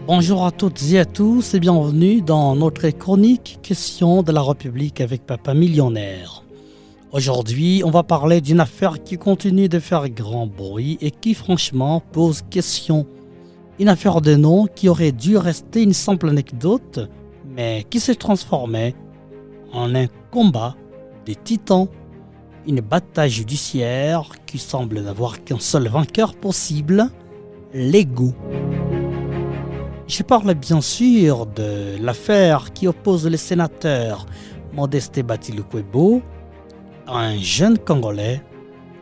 Bonjour à toutes et à tous et bienvenue dans notre chronique Questions de la République avec Papa Millionnaire. Aujourd'hui, on va parler d'une affaire qui continue de faire grand bruit et qui franchement pose question. Une affaire de nom qui aurait dû rester une simple anecdote, mais qui s'est transformée en un combat des titans. Une bataille judiciaire qui semble n'avoir qu'un seul vainqueur possible, l'ego. Je parle bien sûr de l'affaire qui oppose le sénateur Modeste Batilé-Kouebo à un jeune Congolais,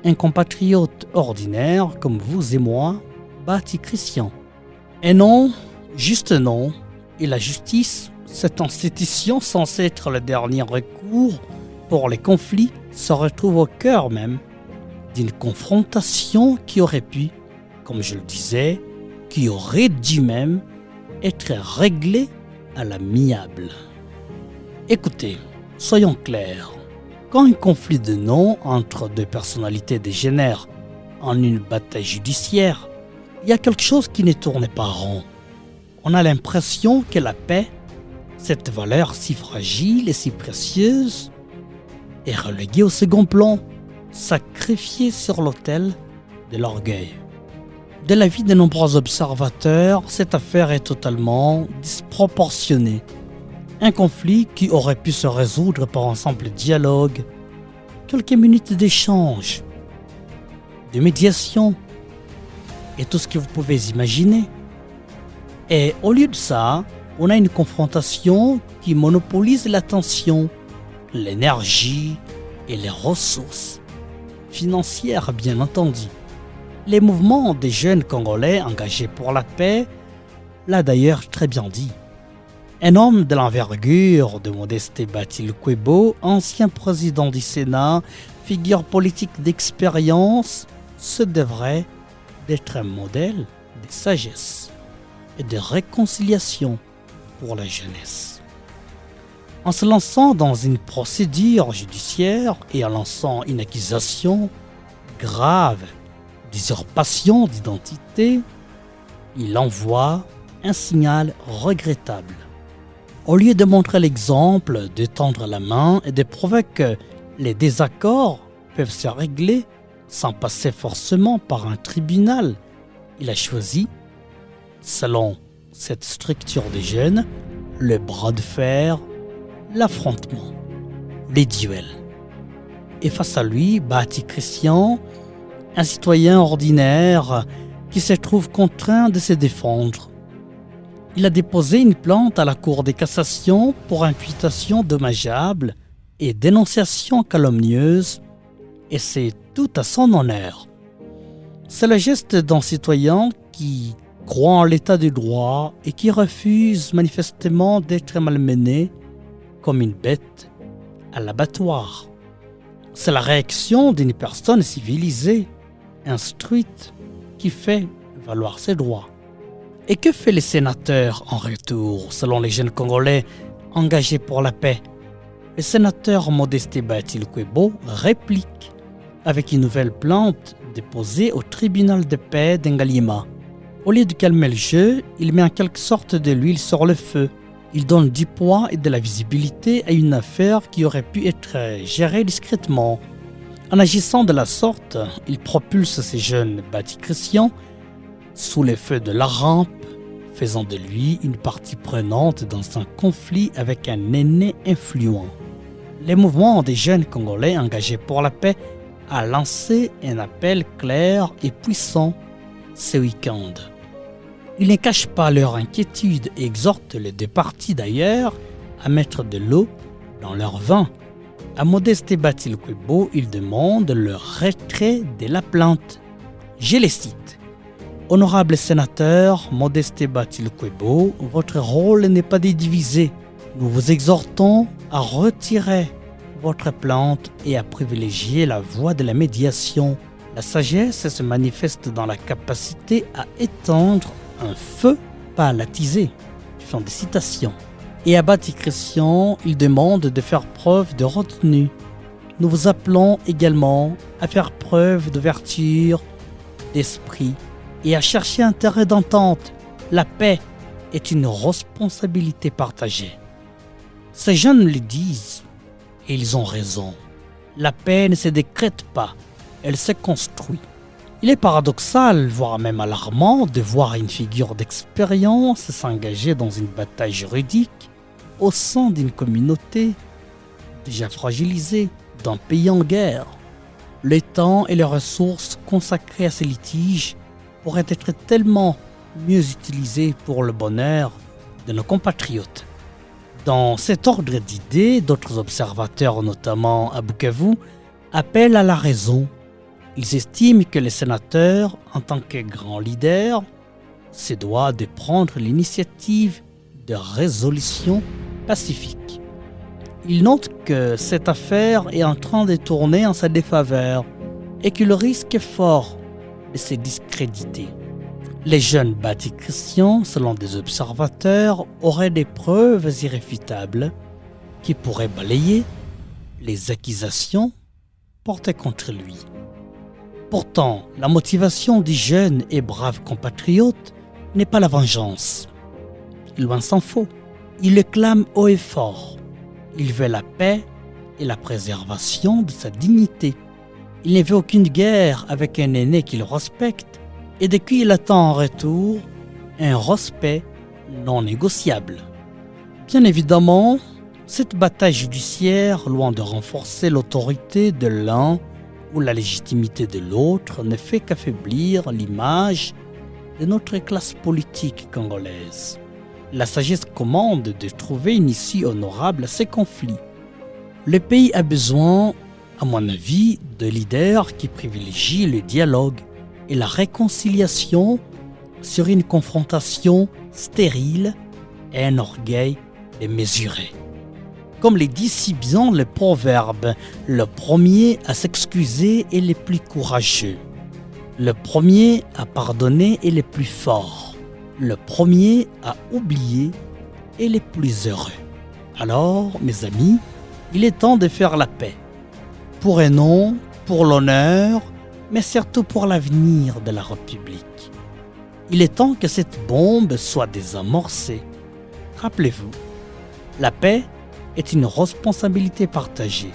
un compatriote ordinaire comme vous et moi, Bati Christian. Et non, juste non, et la justice, cette institution censée être le dernier recours pour les conflits, se retrouve au cœur même d'une confrontation qui aurait pu, comme je le disais, qui aurait dû même être réglé à l'amiable. Écoutez, soyons clairs. Quand un conflit de noms entre deux personnalités dégénère en une bataille judiciaire, il y a quelque chose qui ne tourne pas rond. On a l'impression que la paix, cette valeur si fragile et si précieuse, est reléguée au second plan, sacrifiée sur l'autel de l'orgueil. De l'avis de nombreux observateurs, cette affaire est totalement disproportionnée. Un conflit qui aurait pu se résoudre par un simple dialogue, quelques minutes d'échange, de médiation et tout ce que vous pouvez imaginer. Et au lieu de ça, on a une confrontation qui monopolise l'attention, l'énergie et les ressources financières bien entendu. Les mouvements des jeunes Congolais engagés pour la paix l'a d'ailleurs très bien dit. Un homme de l'envergure de Modeste Batilé-Kouebo, ancien président du Sénat, figure politique d'expérience, se devrait d'être un modèle de sagesse et de réconciliation pour la jeunesse. En se lançant dans une procédure judiciaire et en lançant une accusation grave d'usurpation d'identité, il envoie un signal regrettable. Au lieu de montrer l'exemple, de tendre la main et de prouver que les désaccords peuvent se régler sans passer forcément par un tribunal, il a choisi, selon cette structure des jeunes, le bras de fer, l'affrontement, les duels. Et face à lui, Bati Christian, un citoyen ordinaire qui se trouve contraint de se défendre. Il a déposé une plainte à la Cour de cassation pour imputation dommageable et dénonciation calomnieuse, et c'est tout à son honneur. C'est le geste d'un citoyen qui croit en l'état du droit et qui refuse manifestement d'être malmené comme une bête à l'abattoir. C'est la réaction d'une personne civilisée, instruite, qui fait valoir ses droits. Et que fait le sénateur en retour, selon les jeunes Congolais engagés pour la paix? Le sénateur Modeste Batilé-Kouebo réplique avec une nouvelle plainte déposée au tribunal de paix d'Ngalima. Au lieu de calmer le jeu, il met en quelque sorte de l'huile sur le feu. Il donne du poids et de la visibilité à une affaire qui aurait pu être gérée discrètement. En agissant de la sorte, il propulse ces jeunes Bati Christian sous les feux de la rampe, faisant de lui une partie prenante dans un conflit avec un aîné influent. Le mouvement des jeunes Congolais engagés pour la paix a lancé un appel clair et puissant ce week-end. Ils ne cachent pas leur inquiétude et exhortent les deux parties d'ailleurs à mettre de l'eau dans leur vin. À Modeste Batilé-Kouebo, ils demandent le retrait de la plainte. Je les cite. Honorable sénateur Modeste Batilé-Kouebo, votre rôle n'est pas de diviser. Nous vous exhortons à retirer votre plainte et à privilégier la voie de la médiation. La sagesse se manifeste dans la capacité à éteindre un feu, pas à l'attiser. Fin de citation. Et à Bati Christian, il demande de faire preuve de retenue. Nous vous appelons également à faire preuve d'ouverture, d'esprit et à chercher un terrain d'entente, la paix est une responsabilité partagée. Ces jeunes le disent, et ils ont raison. La paix ne se décrète pas, elle se construit. Il est paradoxal, voire même alarmant, de voir une figure d'expérience s'engager dans une bataille juridique au sein d'une communauté déjà fragilisée, d'un pays en guerre. Le temps et les ressources consacrées à ces litiges pourraient être tellement mieux utilisés pour le bonheur de nos compatriotes. Dans cet ordre d'idées, d'autres observateurs, notamment à Bukavu, appellent à la raison. Ils estiment que les sénateurs, en tant que grands leaders, se doivent de prendre l'initiative de résolution pacifique. Ils notent que cette affaire est en train de tourner en sa défaveur et qu'il risque fort de se discréditer. Les jeunes bâtis chrétiens, selon des observateurs, auraient des preuves irréfutables qui pourraient balayer les accusations portées contre lui. Pourtant, la motivation du jeune et brave compatriote n'est pas la vengeance. Loin s'en faut. Il le clame haut et fort. Il veut la paix et la préservation de sa dignité. Il ne veut aucune guerre avec un aîné qu'il respecte et de qui il attend en retour un respect non négociable. Bien évidemment, cette bataille judiciaire, loin de renforcer l'autorité de l'un ou la légitimité de l'autre, ne fait qu'affaiblir l'image de notre classe politique congolaise. La sagesse commande de trouver une issue honorable à ces conflits. Le pays a besoin, à mon avis, de leaders qui privilégient le dialogue et la réconciliation sur une confrontation stérile et un orgueil démesuré. Comme le dit si bien le proverbe, le premier à s'excuser est le plus courageux. Le premier à pardonner est le plus fort. Le premier à oublier est le plus heureux. Alors, mes amis, il est temps de faire la paix. Pour un nom, pour l'honneur, mais surtout pour l'avenir de la République. Il est temps que cette bombe soit désamorcée. Rappelez-vous, la paix est une responsabilité partagée.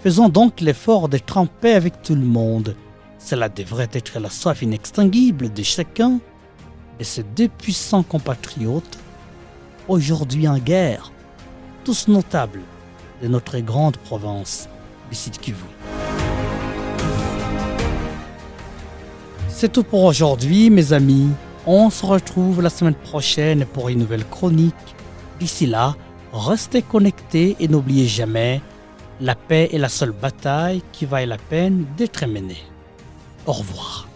Faisons donc l'effort d'être en paix avec tout le monde. Cela devrait être la soif inextinguible de chacun de ces deux puissants compatriotes, aujourd'hui en guerre, tous notables de notre grande province du Sud-Kivu. C'est tout pour aujourd'hui, mes amis. On se retrouve la semaine prochaine pour une nouvelle chronique. D'ici là, restez connectés et n'oubliez jamais, la paix est la seule bataille qui vaille la peine d'être menée. Au revoir.